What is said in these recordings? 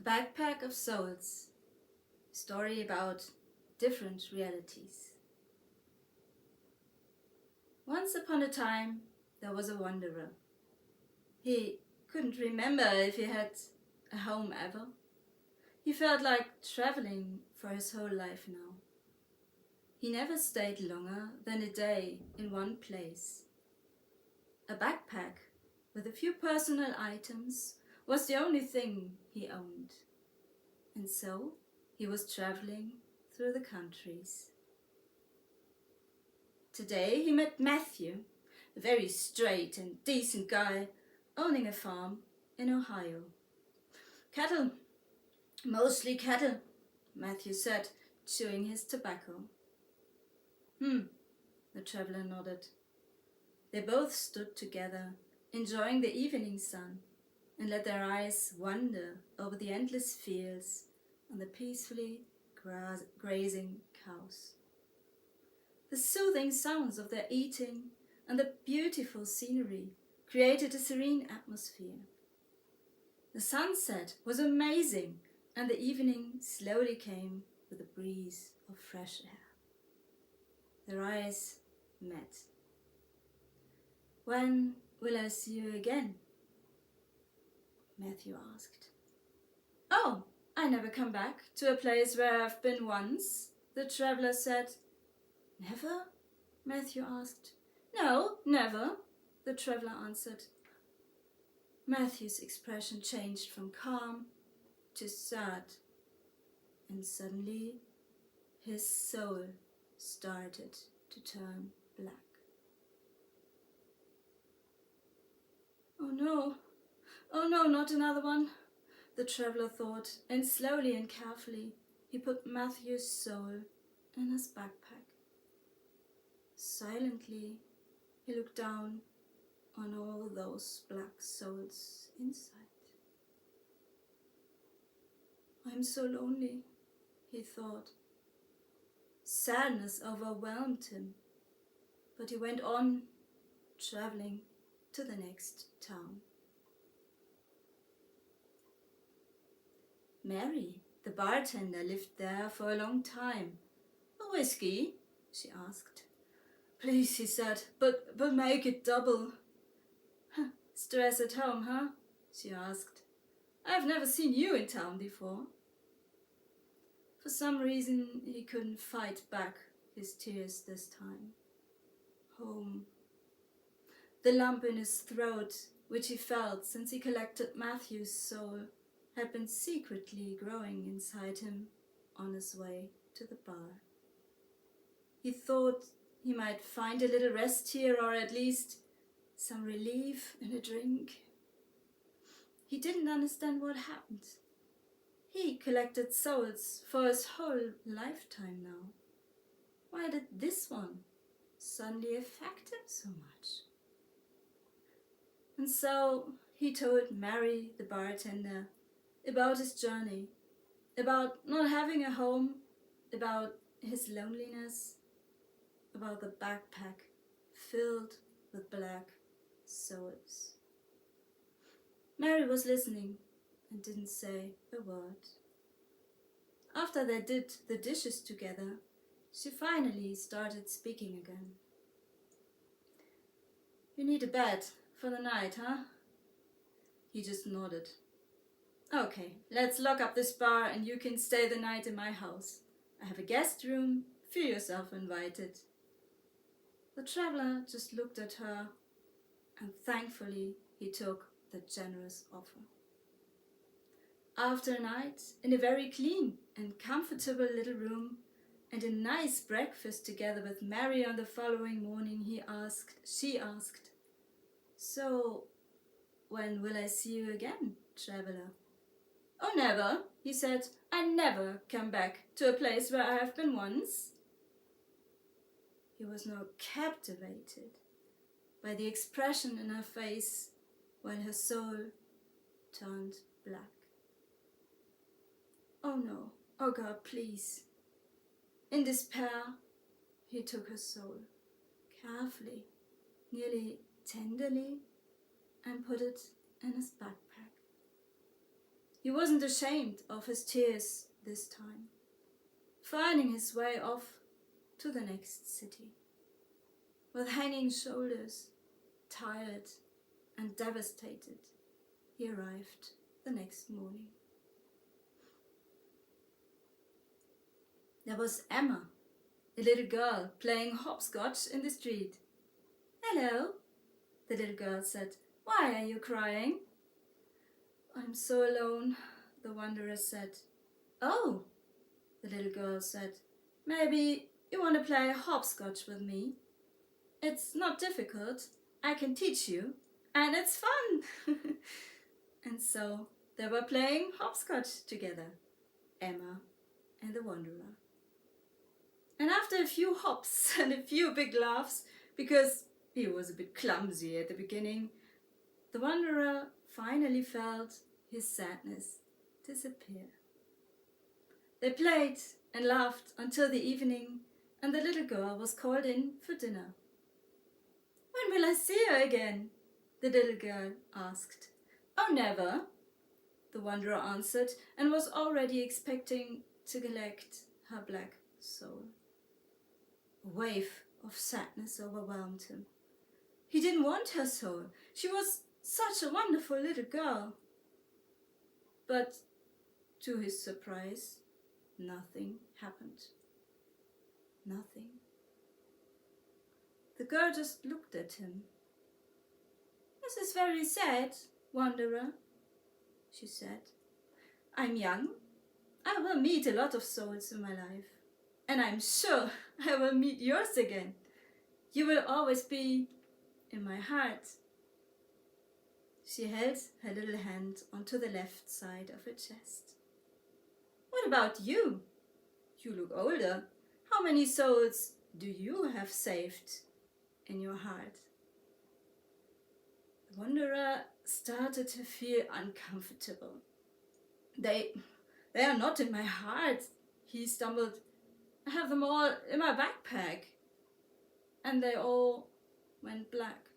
Backpack of Souls. Story about different realities. Once upon a time, there was a wanderer. He couldn't remember if he had a home ever. He felt like traveling for his whole life now. He never stayed longer than a day in one place. A backpack with a few personal items was the only thing he owned. And so he was traveling through the countries. Today he met Matthew, a very straight and decent guy owning a farm in Ohio. Cattle, mostly cattle, Matthew said, chewing his tobacco. The traveler nodded. They both stood together, enjoying the evening sun, and let their eyes wander over the endless fields and the peacefully grazing cows. The soothing sounds of their eating and the beautiful scenery created a serene atmosphere. The sunset was amazing, and the evening slowly came with a breeze of fresh air. Their eyes met. "When will I see you again?" Matthew asked. "Oh, I never come back to a place where I've been once," the traveler said. "Never?" Matthew asked. "No, never," the traveler answered. Matthew's expression changed from calm to sad, and suddenly his soul started to turn black. Oh no, not another one," the traveler thought, and slowly and carefully he put Matthew's soul in his backpack. Silently, he looked down on all those black souls inside. "I'm so lonely," he thought. Sadness overwhelmed him, but he went on, traveling to the next town. Mary, the bartender, lived there for a long time. "A whiskey?" she asked. "Please," he said, but make it double." "Stress at home, huh?" she asked. "I've never seen you in town before." For some reason, he couldn't fight back his tears this time. Home. The lump in his throat, which he felt since he collected Matthew's soul, had been secretly growing inside him on his way to the bar. He thought he might find a little rest here, or at least some relief in a drink. He didn't understand what happened. He collected souls for his whole lifetime now. Why did this one suddenly affect him so much? And so he told Mary, the bartender, about his journey, about not having a home, about his loneliness, about the backpack filled with black souls. Mary was listening and didn't say a word. After they did the dishes together, she finally started speaking again. "You need a bed for the night, huh?" He just nodded. "Okay, let's lock up this bar and you can stay the night in my house. I have a guest room. Feel yourself invited." The traveler just looked at her, and thankfully he took the generous offer. After a night in a very clean and comfortable little room and a nice breakfast together with Mary on the following morning, she asked, "So, when will I see you again, traveler?" "Oh, never," he said. "I never come back to a place where I have been once." He was now captivated by the expression in her face while her soul turned black. "Oh no, oh God, please." In despair, he took her soul carefully, nearly tenderly, and put it in his backpack. He wasn't ashamed of his tears this time, finding his way off to the next city. With hanging shoulders, tired and devastated, he arrived the next morning. There was Emma, a little girl, playing hopscotch in the street. "Hello," the little girl said. "Why are you crying?" "I'm so alone," the wanderer said. "Oh," the little girl said. "Maybe you want to play hopscotch with me? It's not difficult. I can teach you, and it's fun." And so they were playing hopscotch together, Emma and the wanderer. And after a few hops and a few big laughs, because he was a bit clumsy at the beginning, the wanderer finally felt his sadness disappear. They played and laughed until the evening, and the little girl was called in for dinner. "When will I see you again?" the little girl asked. "Oh, never," the wanderer answered, and was already expecting to collect her black soul. A wave of sadness overwhelmed him. He didn't want her soul. She was such a wonderful little girl. But to his surprise, nothing happened. Nothing. The girl just looked at him. "This is very sad, wanderer," she said. "I'm young. I will meet a lot of souls in my life. And I'm sure I will meet yours again. You will always be in my heart." She held her little hand onto the left side of her chest. "What about you? You look older. How many souls do you have saved in your heart?" The wanderer started to feel uncomfortable. They are not in my heart," he stumbled. "I have them all in my backpack." And they all went black.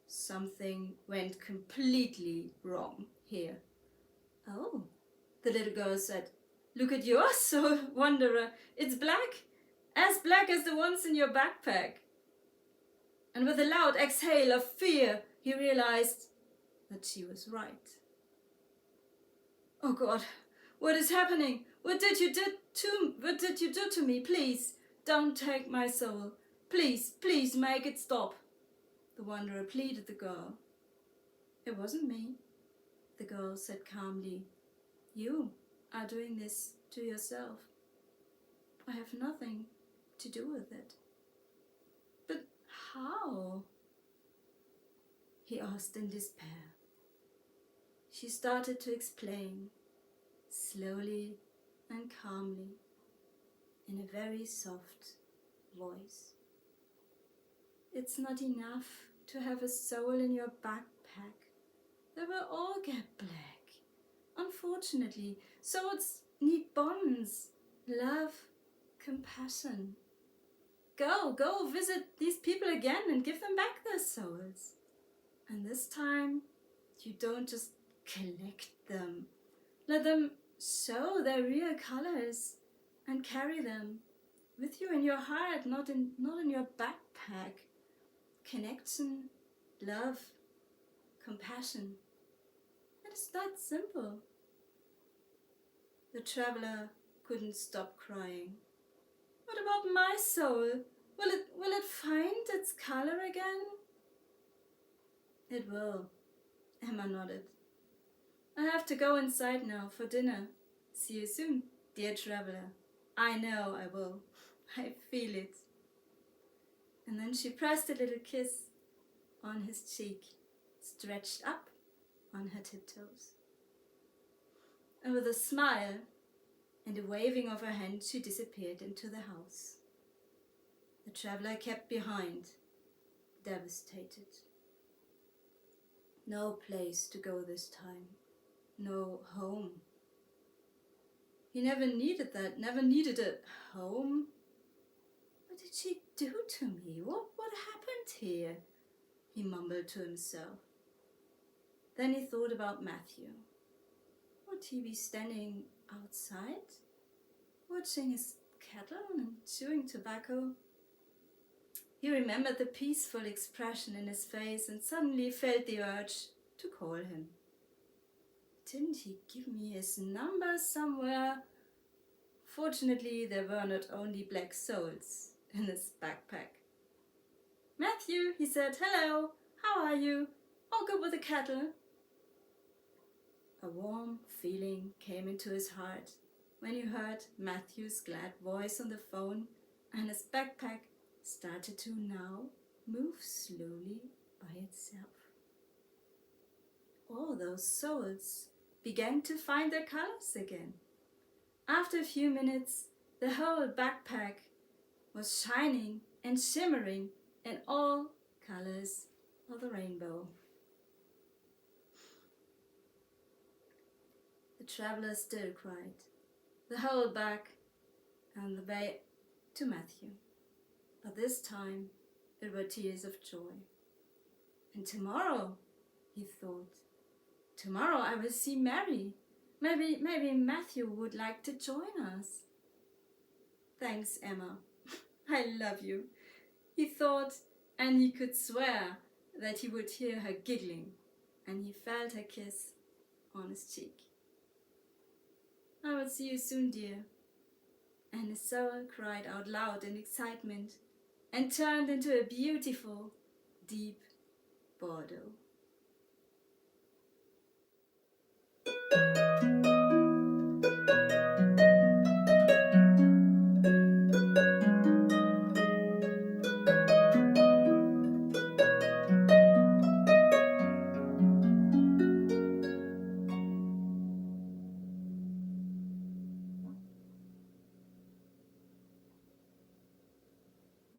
Something went completely wrong here. "Oh," the little girl said. "Look at your soul, wanderer. It's black as the ones in your backpack." And with a loud exhale of fear, he realized that she was right. "Oh God, what is happening? What did you do to me? Please, don't take my soul. Please make it stop." The wanderer pleaded the girl. "It wasn't me," the girl said calmly. "You are doing this to yourself. I have nothing to do with it." "But how?" he asked in despair. She started to explain, slowly and calmly, in a very soft voice. "It's not enough to have a soul in your backpack. They will all get black. Unfortunately, souls need bonds, love, compassion. Go visit these people again and give them back their souls. And this time, you don't just collect them. Let them show their real colors and carry them with you in your heart, not in your backpack. Connection, love, compassion. It is that simple." The traveler couldn't stop crying. "What about my soul? Will it find its color again?" "It will," Emma nodded. "I have to go inside now for dinner. See you soon, dear traveler. I know I will. I feel it." And then she pressed a little kiss on his cheek, stretched up on her tiptoes. And with a smile and a waving of her hand, she disappeared into the house. The traveler kept behind, devastated. No place to go this time. No home. He never needed that, never needed a home. What did she do to me? What happened here? He mumbled to himself. Then he thought about Matthew. Would he be standing outside, watching his cattle and chewing tobacco? He remembered the peaceful expression in his face and suddenly felt the urge to call him. Didn't he give me his number somewhere? Fortunately, there were not only black soles in his backpack. Matthew, he said, hello, how are you? All good with the cattle? A warm feeling came into his heart when he heard Matthew's glad voice on the phone, and his backpack started to now move slowly by itself. All those souls began to find their colors again. After a few minutes, the whole backpack was shining and shimmering in all colors of the rainbow. The traveler still cried, the whole back and the way to Matthew. But this time it were tears of joy. And tomorrow, he thought, tomorrow I will see Mary. Maybe Matthew would like to join us. Thanks, Emma. I love you, he thought, and he could swear that he would hear her giggling, and he felt her kiss on his cheek. I will see you soon, dear. And his soul cried out loud in excitement and turned into a beautiful, deep Bordeaux.